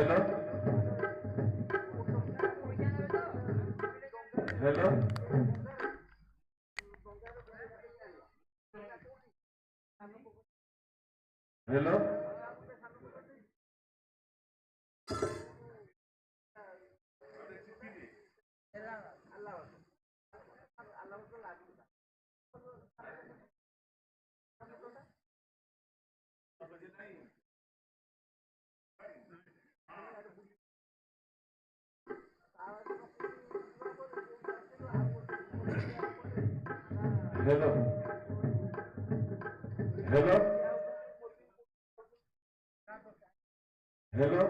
Hello hello hello hello hello hello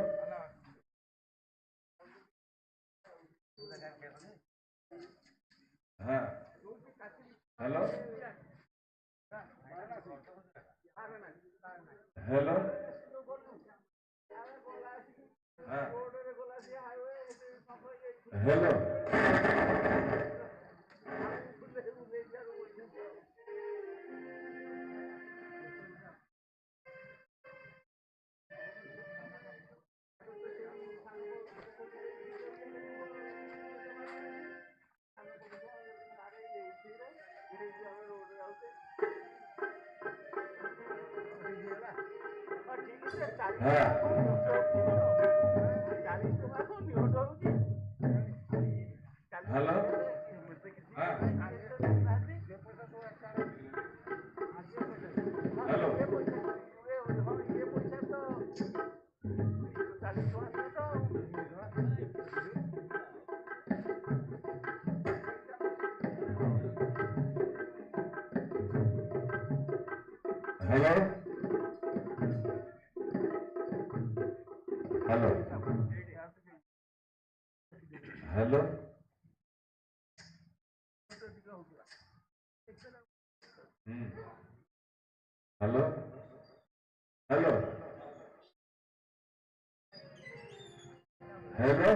हाँ hello hello हाँ hello हाँ हेलो हाँ hello hello hello hello hello hello hello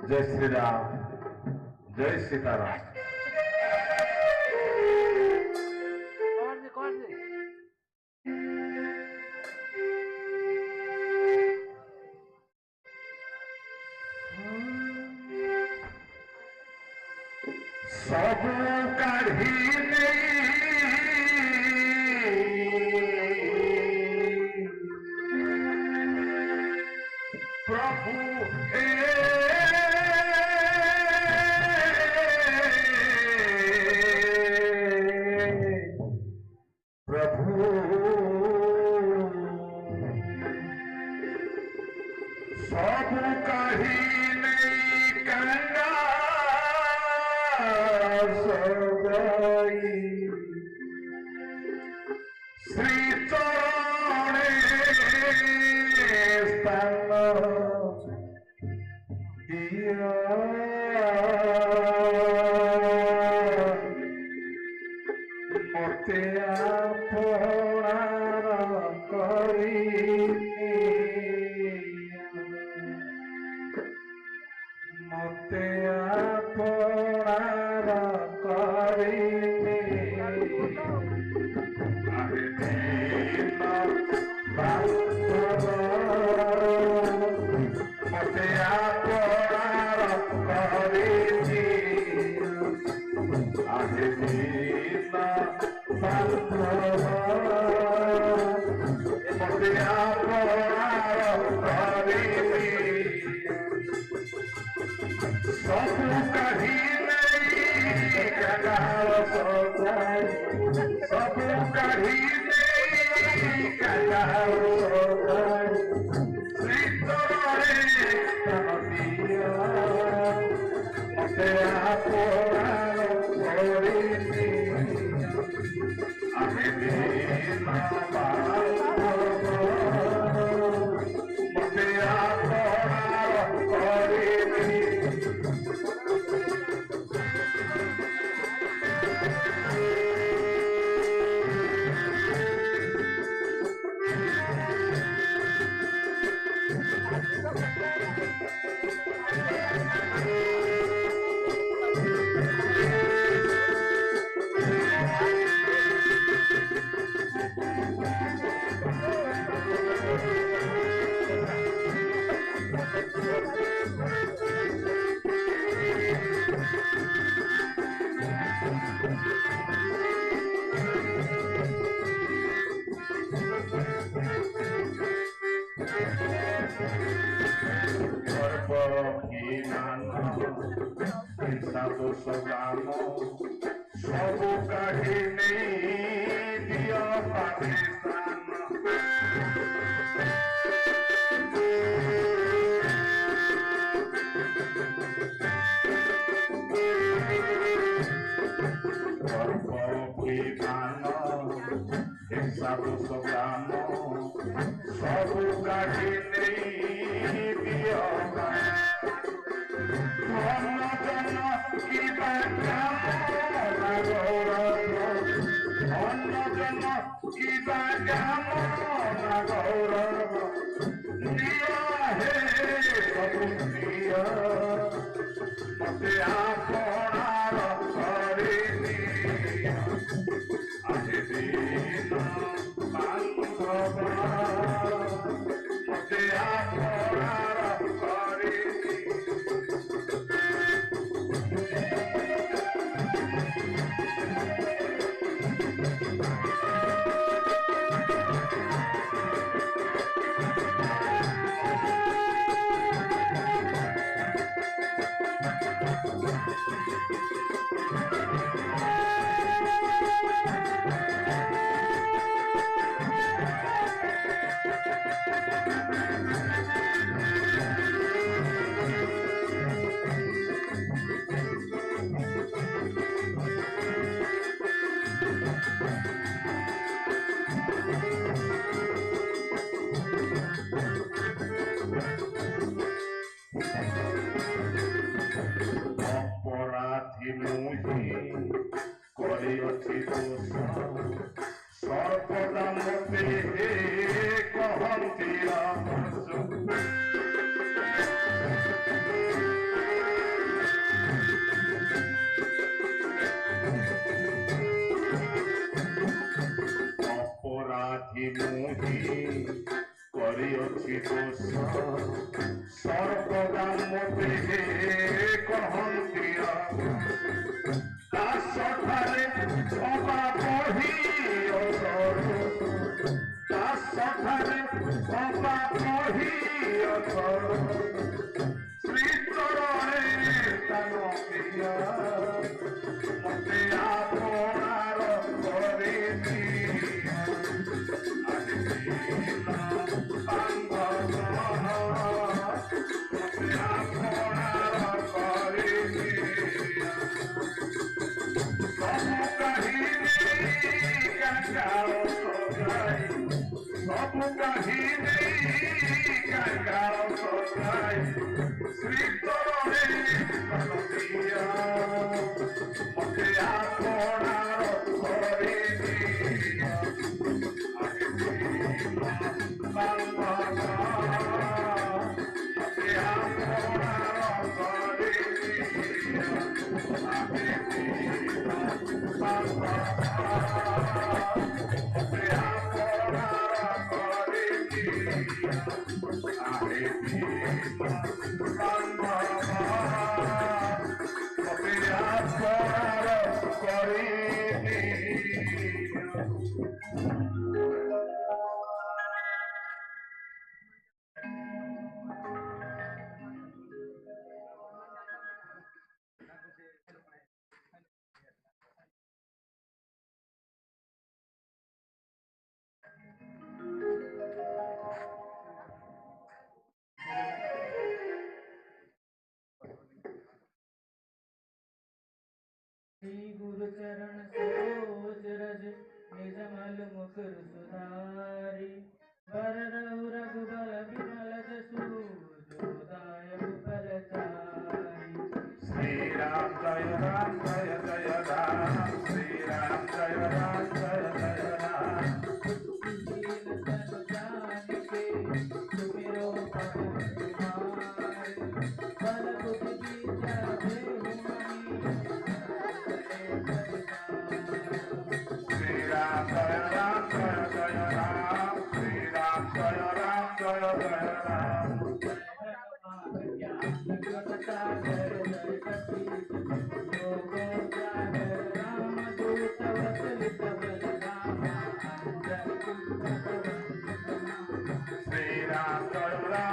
जय श्री राम जय सीताराम सब काढ़ी प्रभु प्रभु सब काढ़ी श्री चरणे स्थान दिया मते आपणार करी मते आपणार करी मते आपणार करी आहे दीना मते आपणार करी सब कहीं नहीं कगाल सब कहीं नहीं कगाल श्री तोरे दिया मते आपणार करी आहे दीना मते आपणार करी সর্বহিমান সাধু সগাম সবু কাহিনী দিয় পাকিস্তান সর্বহিমান সাধু সগাম সবু কাহিনী দিয় ধন্য জন কিবা কামনা গৌরব ধন্য জন কিবা কামনা গৌরব দিয় হে প্রভু দিয় মতে আপনার করে দিয় আহে দিন বান্ধব মতে আপনার করে অপরাধী মুহি করিଅছি দোষ সর্বদা মতে কহନ୍ତି অবশ্য অপরাধী মুহি করিଅছি দোষ সর্বদা মতে কহନ୍ତି দাসঠারে ক্ষমা বহি দাসঠারে ক্ষমা বহি শ্রীচরণে তান প্রিয় মতে আপনার করে সবু কাহিনী কাঙ্গাল সজাই শ্রীচরণে দিয়া মতে আপনার করে দিয়া মতে আপনার করে श्री गुरु चरण सरोज रज निज मल मुकुर सुधारी वरदहु रघुबल विमल जसु जो दायक फलचारी श्री राम जय राम जय जय राम श्री राम जय राम जय जय राम दीन जन जानिके सुमिरो पवन कुमार बल बुद्धि विद्या देहु श्री राम जय राम जय जय राम श्री राम जय राम जय जय राम श्री राम जय Ram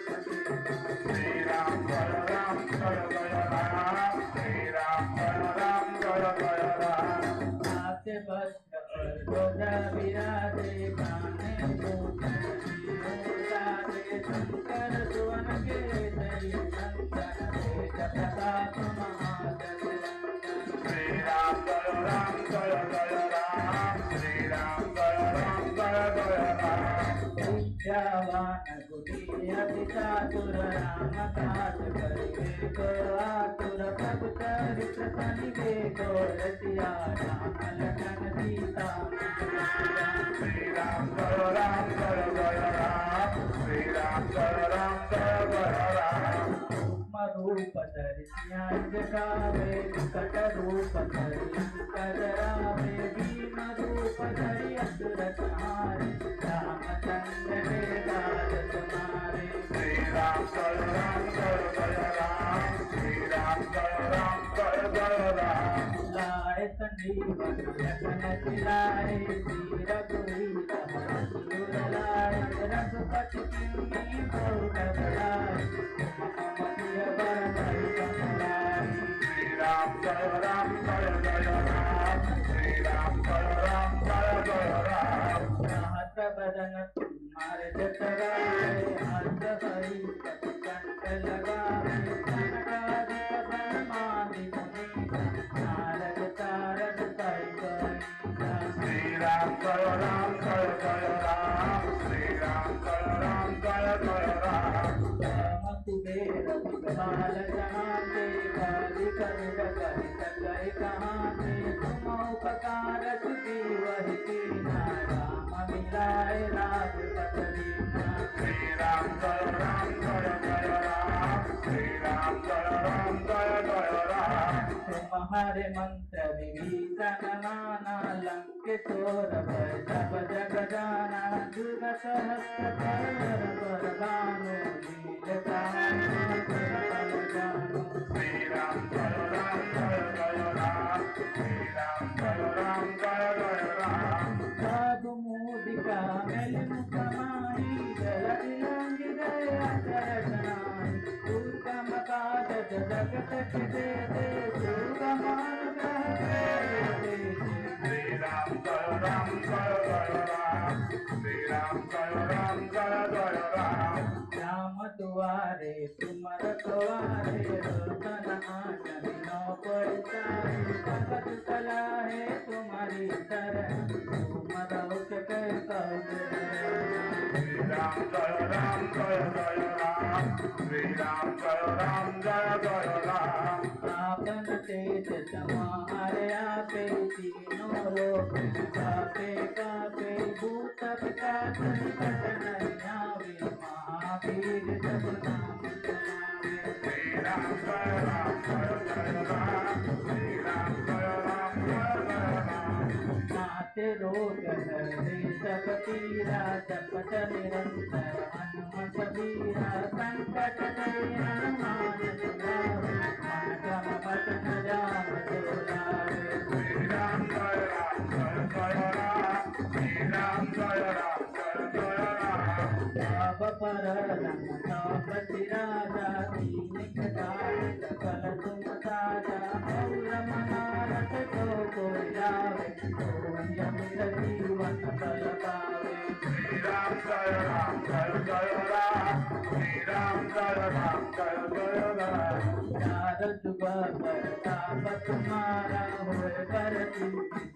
Shri Ram Jaya Ram Jaya Jaya Ram Shri Ram Jaya Ram Jaya Jaya Ram आपके वस्त्र पर ध्वजा विराजे गाने राधे शंकर सुवन केसरी नंदन तेज Pratap महाजगवंदन Shri Ram Jaya Ram Jaya Jaya Ram Shri Ram Jaya Ram Jaya Jaya Ram विद्यावान गुणी अति चातुर राम काज करिवे को आतुर प्रभु चरित्र तनिवे को रसिया Ram Lakhan Sita Shri Ram Jaya Ram Jaya Jaya Ram Shri Ram Jaya Ram Jaya Jaya Ram रूप धरि सियांज गावे विकट रूप धरि कजरावे भीम रूप धरि असुर संहारे रामचंद्र के काज तुम्हारे Shri Ram Jaya Ram Jaya Jaya Ram Shri Ram Jaya Ram Jaya Jaya Ram लाए संजीवन लखन चिलाए श्री रघुवीर हरषुर लाए रघुपति किन्हीं बहुत बड़ाई ममतिय Bardai कमलाई Shri Ram Jaya Ram Jaya Jaya Ram Shri Ram Jaya Ram Jaya Jaya Ram राहत बदन तुम्हारे जतराए हस्त हरि कंठ लगावे कनकादिक ब्रह्मादि मुनीसा Narad Taradih Sai गणिसा Shri Ram Jaya Ram Jaya Jaya Ram Shri Ram Jaya Ram Jaya Jaya Ram Ram Kuber विकराल जहाते काली करुण कहि सकै कहाते तुम उपकार सुखी वही कीना राम मिलाए राजपथ दीना Shri Ram Jaya Ram Jaya Jaya Ram Shri Ram Jaya Ram Jaya Jaya Ram तुम्हारे मंत्र विभीषण नाना लंकेश्वर भय जब जग जाना जुग सहस्त्र पर बरदानो लील जानो Shri Ram Jaya Ram Jaya Jaya Ram Shri Ram Jaya Ram Jaya Jaya Ram साधु मूदिका मेल मुखमाई जल दिलंग गए अचरनाई दुर्गम काज जगत के दे दुर्गम अनुग्रह दे Shri Ram Jaya Ram Jaya Jaya Ram Shri Ram Jaya Ram Jaya Jaya Ram Ram दुआरे तुम रखवारे रोशन आन बिनो परिचारे भगत सलाहे तुम्हारी शरण तुम रहुत कह Shri Ram Jaya Ram Jaya Jaya Ram Shri Ram Jaya Ram Jaya Jaya Ram आपन तेज समारे आपे तीनों लोक कापे कापे भूत पिशाच निकट नहीं आवे महावीर जब नाम समावे Shri Ram Jaya Ram Jaya Jaya Ram Shri Ram Jaya Ram Jaya Jaya Ram नाते रोग हरे सब पीरा जपत निरंतर हनुमत वीरा संकट ते हनुमान छुड़ावे मन क्रम बचन राम दुलारे Shri Ram Jaya Ram Jaya Jaya Ram Shri Ram Jaya Ram Jaya Jaya Ram अब पर रमतापति राजा दीन कटारे सकल तुम साजा और मनारथ जो कोई लावे कोई अमिर जीवन फल पावे Shri Ram Jaya Ram Jaya Jaya Ram Shri Ram Jaya Ram Jaya Jaya Ram चार जुग पर ताप तुम्हारा होए पर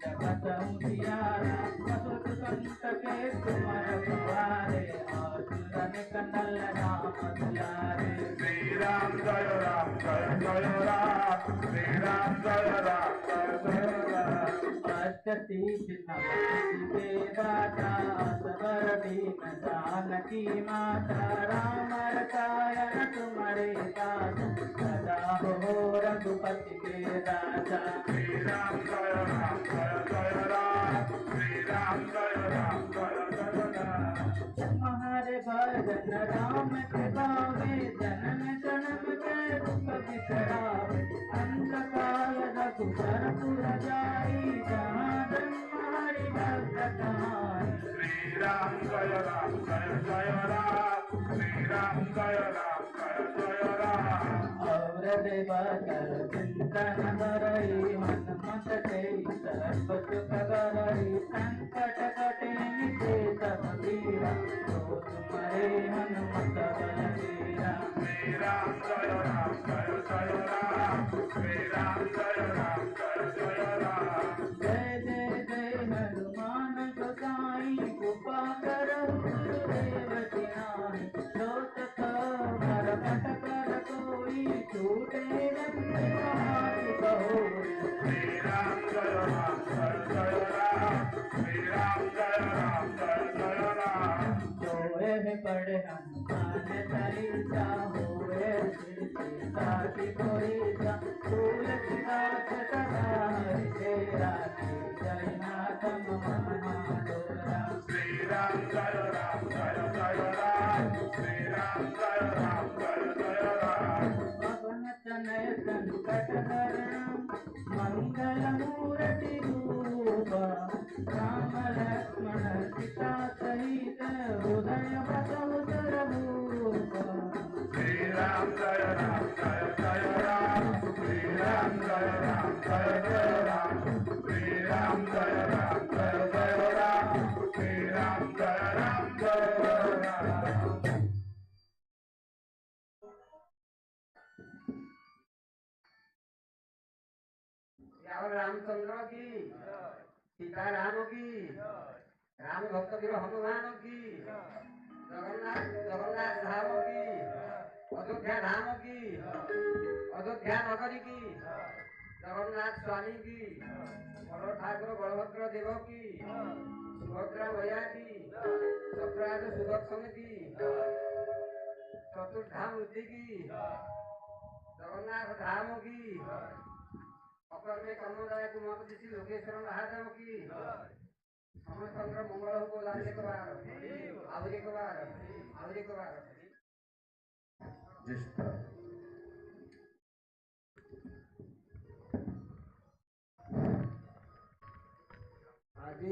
जगत उजियारा असुर संत के तुम रखवारे असुरन कनल राम दुलारे Shri Ram Jaya Ram Jaya Jaya Ram Shri Ram Jaya Ram Jaya Jaya Ram अष्टति नमति देवाता सबर दीन जानकी माता राम रसायन तुम्हारे दास सदा हो रघुपति के राजा Shri Ram Jaya Ram Jaya Jaya Ram Shri Ram Jaya Ram Jaya Jaya Ram तुम्हारे भजन राम के गावे जन्म जन्म के दुख बिसरावे अंत काल रघुबर पुर जाई जहाँ तुम्हारी भक्त कहाई Shri Ram Jaya Ram जय राम श्री राम जय राम जय राम और देवतर चिंतन करई हनुमत तेई सर्व सुख करई संकट कटे मिटे सब पीरा जो तुम्हारे हनुमत बलबीरा श्री राम जय राम जय राम श्री राम जय राम जय राम जय जय जय हनुमान गोसाई कृपा करो गुरुदेव की नाई जो तक मरकट कर कोई छूटे नहीं समाधि कहो श्री राम जय राम जय राम श्री राम जय राम जय राम जोए पढ़े हनुमान चालीसा होए सिर साथी कोई जा तुलसीदास सदा हरि तेरा जय नाथ महाडोरा श्री राम जय राम जय राम श्री राम जय राम जय राम पवन तनय संकट हरण मंगल मूर्ति रूप राम लक्ष्मण सीता सहित हृदय बसव सर्वभूप श्री राम जय राम जय राम श्री राम जय राम जय राम श्री राम जय राम जय राम श्री राम जय राम जय राम रामचंद्र की सीताराम की राम भक्त वीर हनुमान की जगन्नाथ जगन्नाथ धाम की अयोध्या धाम की अयोध्या नगरी की जगन्नाथ स्वामी की बड़ ठाकुर बलभद्र देव की सुभद्रा मैया की सप्राज सुदर्शन की चतुर्धाम वृद्धि की जगन्नाथ धाम की अपर में कर्मदायक उमापति लोकेश्वर महादेव की समस्त मंगल हो बोला एक बार और एक बार और एक बार जिस तरह आज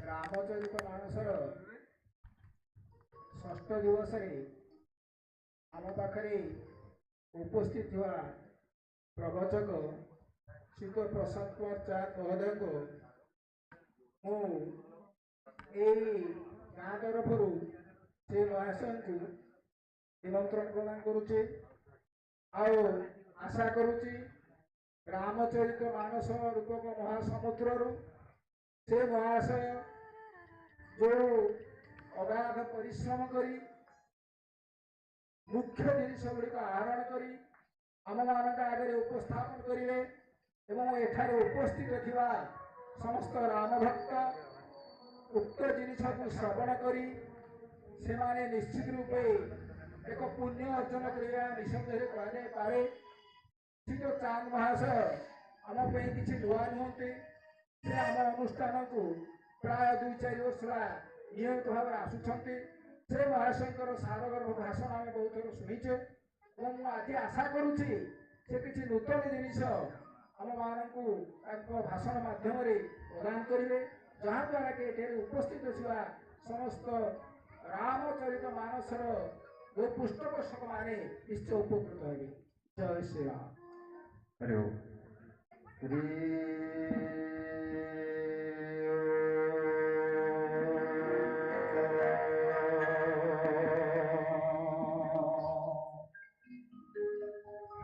रामचरित मानसर षष्ठ दिवस आम पाखे उपस्थित हुआ प्रवचक श्री प्रशांत कुमार चाँद महोदय को गाँ तरफ से महाशय को निमंत्रण प्रदान करुचे आशा करुची रामचरित मानस रूपक महासमुद्र से महाशय जो अगाध परिश्रम करी मुख्य जिनिस गुड़िक आहरण करी आम मान आगे उपस्थापन करेंगे एठार उपस्थित थिबा समस्त राम भक्त उक्त जिनिस को श्रवण करी से माने निश्चित रूपे एक पुण्य अर्जन करने निसंदेह कहुए श्री जो चांद महाशय आम किसी नुआ नुहति से आम अनुष्ठान को प्राय 2-4 वर्ष नियमित भाव आसुंच से महाशय सारगर्भ भाषण आम बहुत थर शुणीचे आज आशा करुच्ची से किसी नूतन जिनिस आम मानू भाषण माध्यम प्रदान करेंगे जहाद्वारा कि ये उपस्थित थिबा समस्त रामचरित मानसर जो पृष्ठपोषक माने निश्चय उपकृत हेबे। जय श्री राम। हरि ओम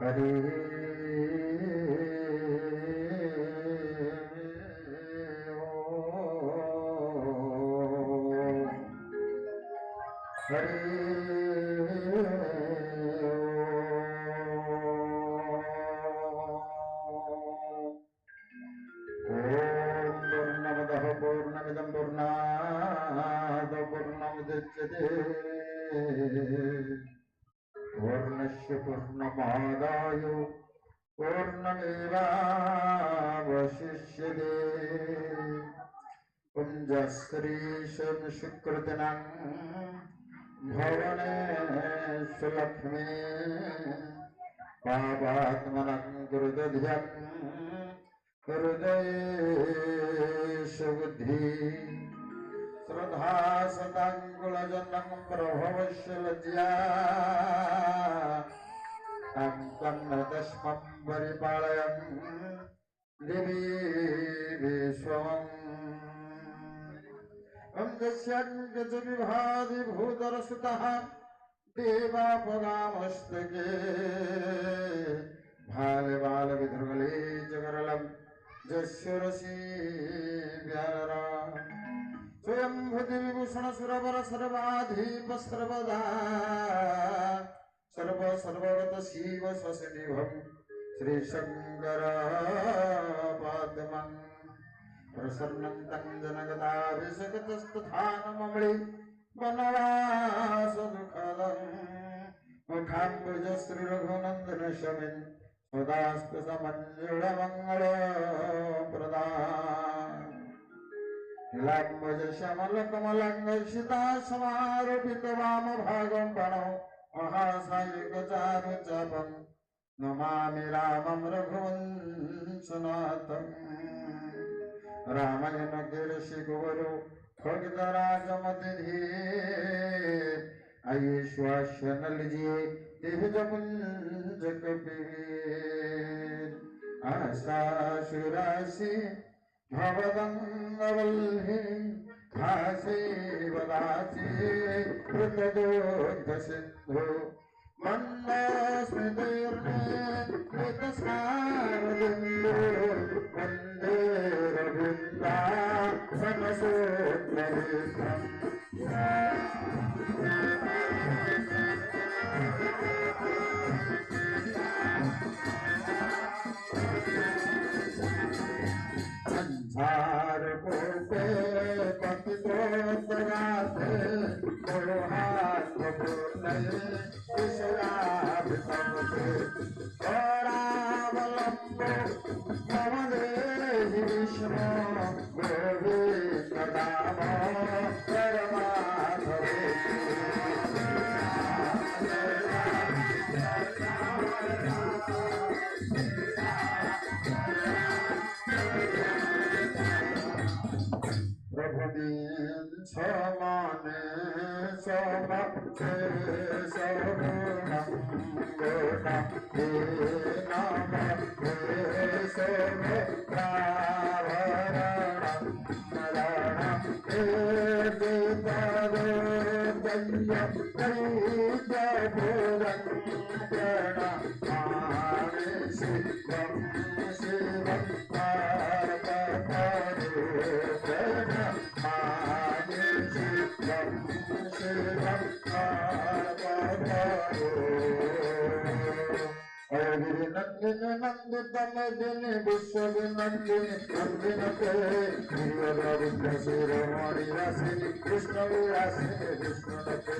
हरि पूर्णमिदं पूर्णात् पूर्णमुदच्यते पूर्णस्य पूर्णमादाय पूर्णमेवावशिष्यते कुञ्जश्रीशं सुकृतिनं भवनेषु लक्ष्मी पापात्मनं गुरुदध्यं हृदयेषु बुद्धि श्रद्धा सदाङ्कुलजनं प्रभवस्य लज्जा तं कन्नदश्मं परिपालयन् देवी विश्वम् गज विभाति भूतरसुतः देवापगामस्तके भाले बाल विधुर्गले जगरलं जस्यरसी व्यारा स्वयं भूति विभूषण सुरवर सर्वाधीप सर्वदा सर्व सर्वगत शिव स्वसनिभं श्री शंकर पादमं प्रसन्नं तं जनगदाभिषेकतस्तथानममृ वनवास दुःखदं मुखाम्बुज श्री रघुनन्दन शमिन् सदास्तु समञ्जुळमङ्गल प्रदान नीलाम्बुज श्यामल कमलाङ्गसिता समारोपित वामभागं प्रणौ महासायिक चारुचापं नमामि रामं रघुवंशनाथम् रामायण गिरशि गुरु खगराजमतिधीर आइए श्वास न लीजिए तेज पुंज कबीर आशा सुराशि भवदंगवल्लि भासी वदासी कृतदोग्ध सिंधु मन्दस्मितिर्मे कृतसारदिन्दु वन्दे रविन्द्रा सनसूत्रविक्रम् संसार कोटे पतितोद्राते मोहात्मपूर्णये विषयाभितमते परावलम्बो मम देहि विष्णो गोविन्दनाम परमाधवेति प्रभुदीन समाने समक्षे सगुणं गुणं हे नम हे सर्वप्रावरणं मरणं हे देवदोदय्य दैत्यभुवनं प्रणमामि शिवं शिवं नंदिनी नंदितमदिनी विश्वविनंदिनी नंदिनते गिरिवरविंद शिरोमणि राशिनि कृष्ण विलासिनि विष्णुनते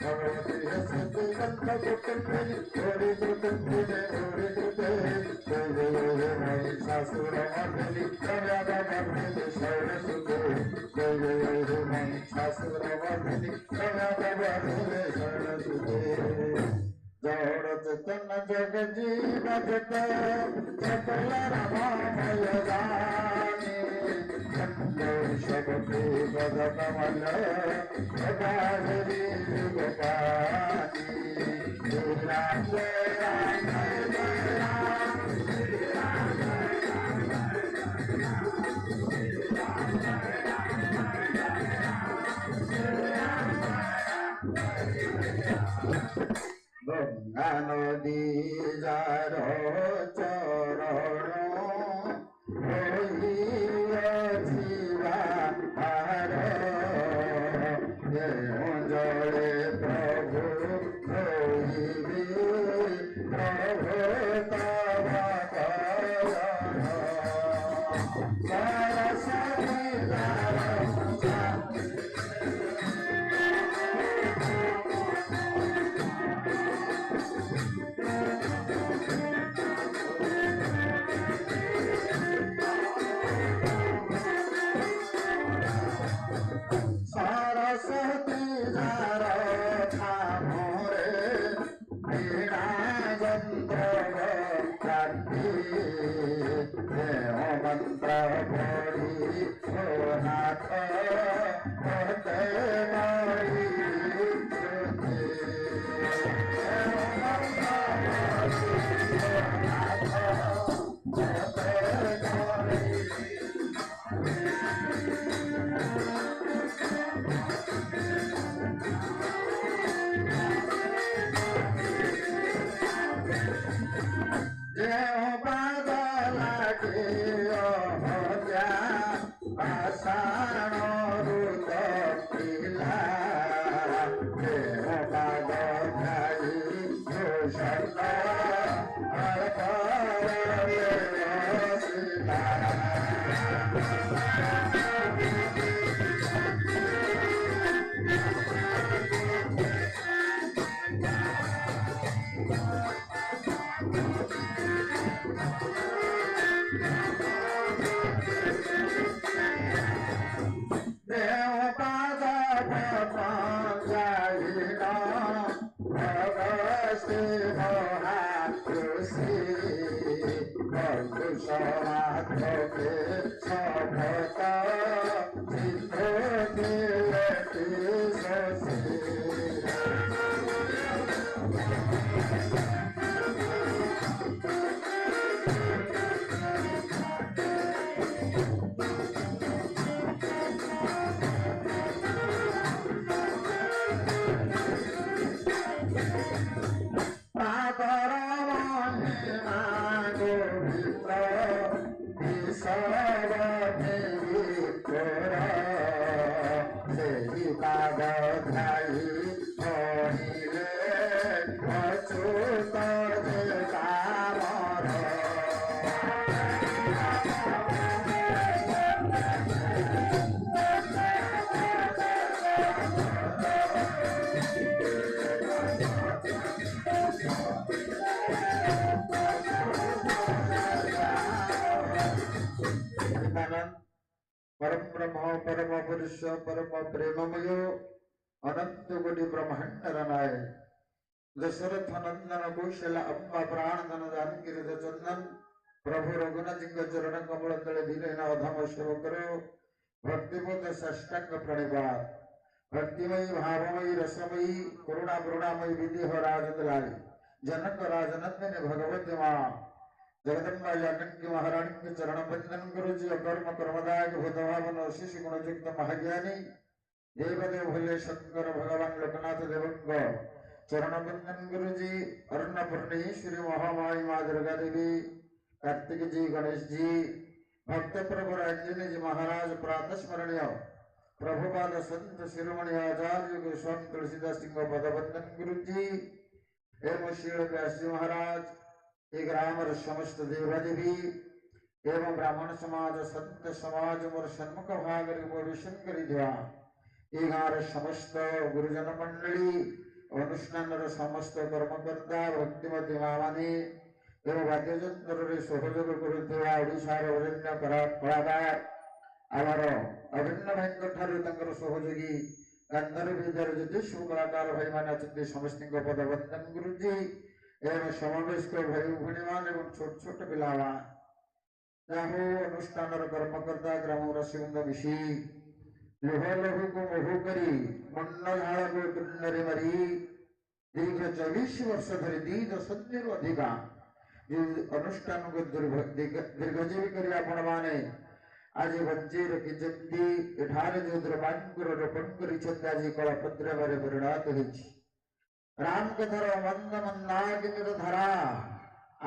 भगवती हसति कंठकुटुम्बिनि ओरि कृतुम्बिनि ओरि कृते जय जय महिषासुरमर्दिनि कव्यादमर्दिनि शैलसुते जय जय महिषासुरमर्दिनि कव्यादमर्दिनि शैलसुते जड़ चेतन जग जीव जत सकल रमामय रानी शक्ति पद कमल गदाधरी जुगपानी राम जय राम जय राम गंगा नदी जारो चरण जीवा हार जड़े प्रभु प्रभु सरस्वती परम ब्रह्म परम पुरुष परम प्रेममय अनंत कोटि ब्रह्मांड रनाय दशरथ नंदन कौशल अम्बा प्राणधन जानकी हृदय चंदन प्रभु रघुनाथ जी चरण कमल तले धीरेन अधम सेवकर भक्तिमत साष्टांग प्रणिपात भक्तिमयी भावमयी रसमयी करुणा करुणामयी विधि राजदलाई जनक राजनंदन भगवती माँ जगदम्बा जानकी महारानी के चरण बंदन गुरु जी अकर्म कर्मदायक भूतभावन शिशु गुणयुक्त महाज्ञानी देवदेव भोले शंकर भगवान लोकनाथ देवंग चरण बंदन गुरु जी अन्नपूर्णेश्वरी महामाई माँ दुर्गा देवी कार्तिक जी गणेश जी भक्त प्रभु अंजनी जी महाराज प्रातः स्मरणीय प्रभुपाद संत शिरोमणि आचार्य गोस्वामी तुलसीदास सिंह पदबंदन गुरु जी एवं शील व्यास जी महाराज ये ग्राम समस्त देवादेवी एवं ब्राह्मण समाज संत समाज मोर सन्मुख भाग विषण कर गाँव समस्त गुरुजन मंडली अनुष्ठान समस्त कर्मकर्ता भक्तिमती माँ माने एवं वाद्यजंत्र सहयोग करुशार अरण्य कलाकार आमर अभिन्न भाई ठार सहयोगी गांधार विद्यार जिते शुभ कलाकार भाई मान अच्छे समस्त पदवंदन गुरुजी एवं समावेश भाई भूणी मान छोट छोट पिला जाहो अनुष्ठान कर्मकर्ता ग्रामवासी वृंद मिशी लुह लहू को मोह करी मंडल झाड़ को तुंडरे मरी दीर्घ 24 वर्ष धरी 2 दशंधि अधिका अनुष्ठान को दीर्घजीवी कर आपण माने आज बंचे रखिंट एठार जो द्रव्यांकुर रोपण कर कलापत्र बारे परिणत होती राम कथार मंद मंदाकिनी धरा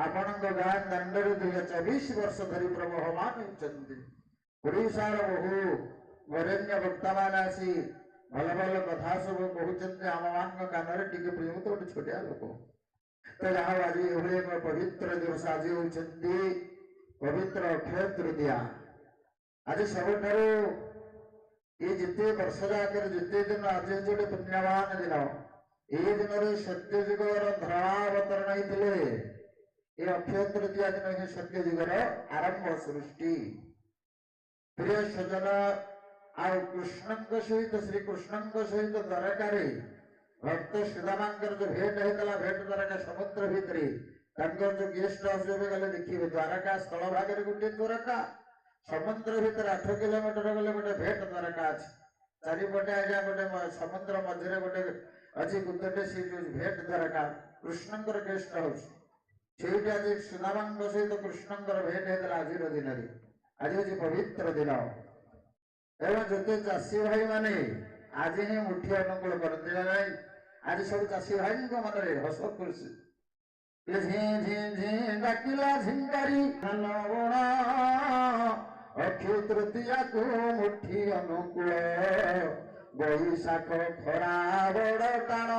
आपण गाँ दंडर 24 वर्ष धरी प्रवहमान होती ओडार बहु वरेण्य वक्ता मान आसी भल भल कथा सब कहते आम मान कान टे प्रेम तो गोटे छोटिया लोक तो जहाँ आज ये पवित्र दिवस आज होती पवित्र अक्षय तृतीया आज सब ये जिते वर्ष जाकर जिते दिन आज गोटे पुण्यवान दिन ये दिन सत्य जुगर धरावतरण होते अक्षय तृतीया दिन ही सत्य जुगर आरंभ सृष्टि प्रिय सजन आ कृष्ण सहित श्रीकृष्ण सहित द्वारकारी भक्त सुदामांकर जो भेट होता भेट द्वारका समुद्र भितर जो गेस्ट हाउस गले देखिए द्वारका स्थल भाग गोटे द्वारका समुद्र भितर 8 किलोमीटर गले गोटे भेट द्वारका अच्छे चारिपटे आज्ञा गोटे समुद्र मझे गोटे अच्छी गुदटे से जो भेट द्वारका कृष्णंकर गेस्ट हाउस से आज सुदामा सहित कृष्णंकर भेट होता आज दिन आज हूँ पवित्र दिन एवं जो चाषी भाई माने आज ही मुठी अनुकूल करते ना आज सब चाषी भाई मन हस खुशी झी झी झी डाकिला झिंकारी धान बुणा अक्षय तृतीया को मुठी अनुकूल बैशाख खरा बड़ टाण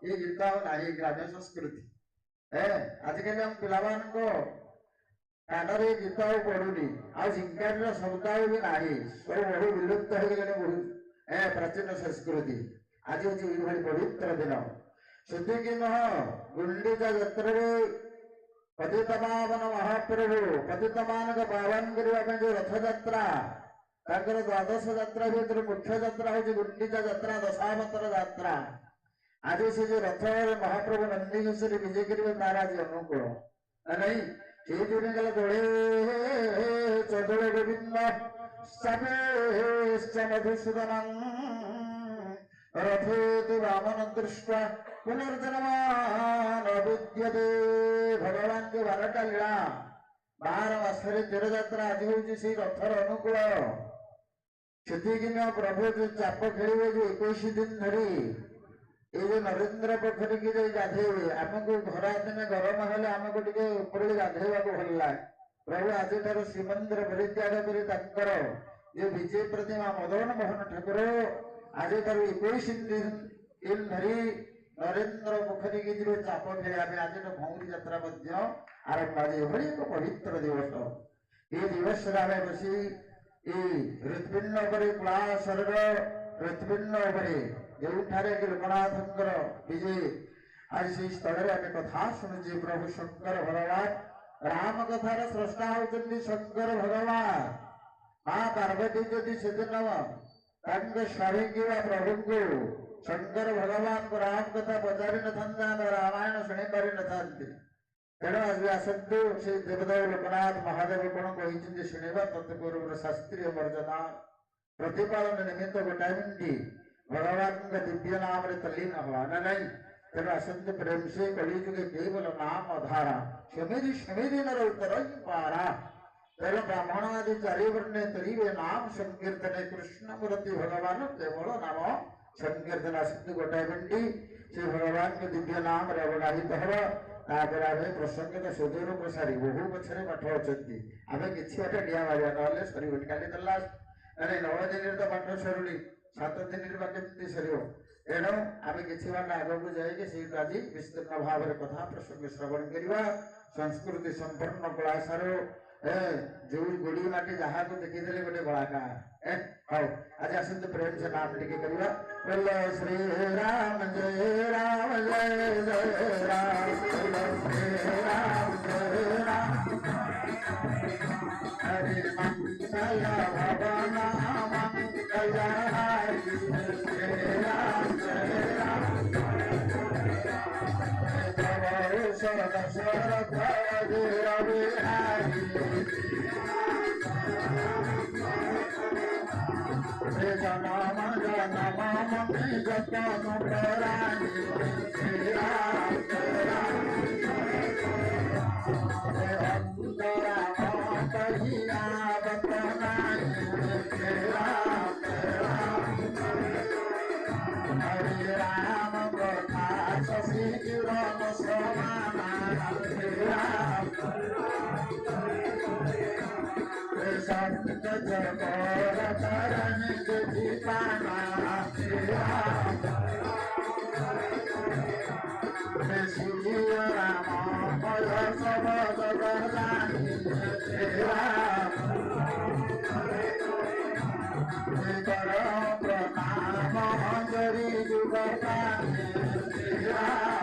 ये गीत नहीं ग्राम्य संस्कृति आजिकल हम पिला कानरे गीत पड़ुनी आजिंकार शब्द भी ना सब बहु विलुप्त हो गले बहु प्राचीन संस्कृति आज हूँ पवित्र दिन से नुह गुंडीचा जत्रे पतित पावन महाप्रभु पतित मान पावन करने जो रथ यात्रा द्वादश यात्रा भर मुख्य यात्रा हूँ गुंडीचा यात्रा दशावतर यात्रा आज से जो रथ महाप्रभु नंदी घोष विजय करेंगे तार आज अनुकूल नहीं से जो गल दोड़े चौदह गोविंद मधुसूदन रथे वामन दृष्टा पुनर्जन्मान विद्यते भगवान जो 12टा लीला 12 मासरे 13 यात्रा आज हूँ से रथर अनुकूल से प्रभु जो चाप खेलिए जो 21 दिन धरी ये जो नरेंद्र पोखरी की जो गाधेबे आमको घरा दिन गरम हेले आमको टे ऊपर गाधेवा भल लगे प्रभु आज श्रीमंदिर परित्याग कर जो विजय प्रतिमा मदन मोहन ठाकुर आज 21 दिन धरी नरेंद्र पोखरी की जो चाप खेलिया आज भौरी यात्रा आरंभ आज ये एक पवित्र दिवस ये दिवस आम बसी हृदपिंड पर कुला शरीर प्रतिबिंब उपरे ଯେଉଁଠାରେ କି ଲୋକନାଥଙ୍କର ବିଜେ ଆଜି ସେହି ସ୍ଥଳରେ ଆମେ କଥା ଶୁଣୁଛେ ପ୍ରଭୁ ଶଙ୍କର ଭଗବାନ ରାମ କଥାର ସ୍ରଷ୍ଟା ହେଉଛନ୍ତି ଶଙ୍କର ଭଗବାନ ମା ପାର୍ବତୀ ଯଦି ସେଦିନ ତାଙ୍କ ସ୍ୱାମୀଙ୍କୁ ବା ପ୍ରଭୁଙ୍କୁ ଶଙ୍କର ଭଗବାନଙ୍କୁ ରାମ କଥା ପଚାରି ନଥାନ୍ତେ ଆମେ ରାମାୟଣ ଶୁଣି ପାରିନଥାନ୍ତି। ତେଣୁ ଆଜି ଆସନ୍ତୁ ସେ ଦେବଦେବ ଲୋକନାଥ ମହାଦେବ କଣ କହିଛନ୍ତି ଶୁଣିବା ତତ୍ପୂର୍ବର ଶାସ୍ତ୍ରୀୟ ମର୍ଯ୍ୟାଦା ପ୍ରତିପାଳନ ନିମିତ୍ତ ଗୋଟାଏ ମିନିଟ ଭଗବାନଙ୍କ ଦିବ୍ୟ ନାମରେ ତଲ୍ଲୀନ ହବା ନା ନାହିଁ। ତେଣୁ ଆସନ୍ତୁ ପ୍ରେମ ସେ କଳିଯୁଗେ କେବଳ ନାମ ଧାରା ସେମିତି ସେମିତି ନର ଉତ୍ତର ହିଁ ପାରା। ତେଣୁ ବ୍ରାହ୍ମଣ ଆଦି ଚାରିବର୍ଣ୍ଣେ ତରିବେ ନାମ ସଂକୀର୍ତ୍ତନେ କୃଷ୍ଣମୂର୍ତ୍ତି ଭଗବାନ କେବଳ ନାମ ସଂକୀର୍ତ୍ତନ। ଆସନ୍ତୁ ଗୋଟାଏ ମିନିଟ ସେ ଭଗବାନଙ୍କ ଦିବ୍ୟ ନାମରେ ଅବଗାହିତ ହବ। ତାପରେ ଆମେ ପ୍ରସଙ୍ଗତ ସୁଦୂର ପ୍ରସାରୀ ବହୁ ପଛରେ ପାଠ ଅଛନ୍ତି ଆମେ କିଛି ବାଟ ଡିଆ ମାରିବା ନହେଲେ ସରିବନି। କାଲି ତ ଲାଷ୍ଟ ମାନେ 9 ଦିନରେ ତ ପାଠ ସରୁନି 7 ଦିନରେ ବା କେମିତି ସରିବ। ତେଣୁ ଆମେ କିଛି ବାଟ ଆଗକୁ ଯାଇକି ସେଇଠୁ ଆଜି ବିସ୍ତୀର୍ଣ୍ଣ ଭାବରେ କଥା ପ୍ରସଙ୍ଗ ଶ୍ରବଣ କରିବା। ସଂସ୍କୃତି ସମ୍ପନ୍ନ କଳାସାର ଯୋଉ ଗୋଡ଼ି ମାଟି ଯାହାକୁ ଦେଖିଦେଲେ ଗୋଟେ କଳାକାର। ହଉ ଆଜି ଆସନ୍ତୁ ପ୍ରେମ ସେ ନାମ ଟିକେ କରିବା। ବୋଲ ଶ୍ରୀ ରାମ ଜୟ ରାମ ଜୟ ଜୟ ରାମ ବୋଲ ଶ୍ରୀ ରାମ ଜୟ ରାମ ହରି ମଙ୍ଗଳ ଭବନ ମଙ୍ଗଳ ହରି ଶ୍ରୀ ରାମ ଜୟ ରାମ ଦଶରଥ ରବି ହରି जनम जनम मि जतन पराणी श्री राम अंतरा कहिया बतनाई श्री राम हरे राम कथा शशि किरण समाना श्री राम संत जगोर करण दीपाना श्री राम श्री राम पद सब जगदानी श्री राम कर प्रणाम जरी जुगदानी श्री राम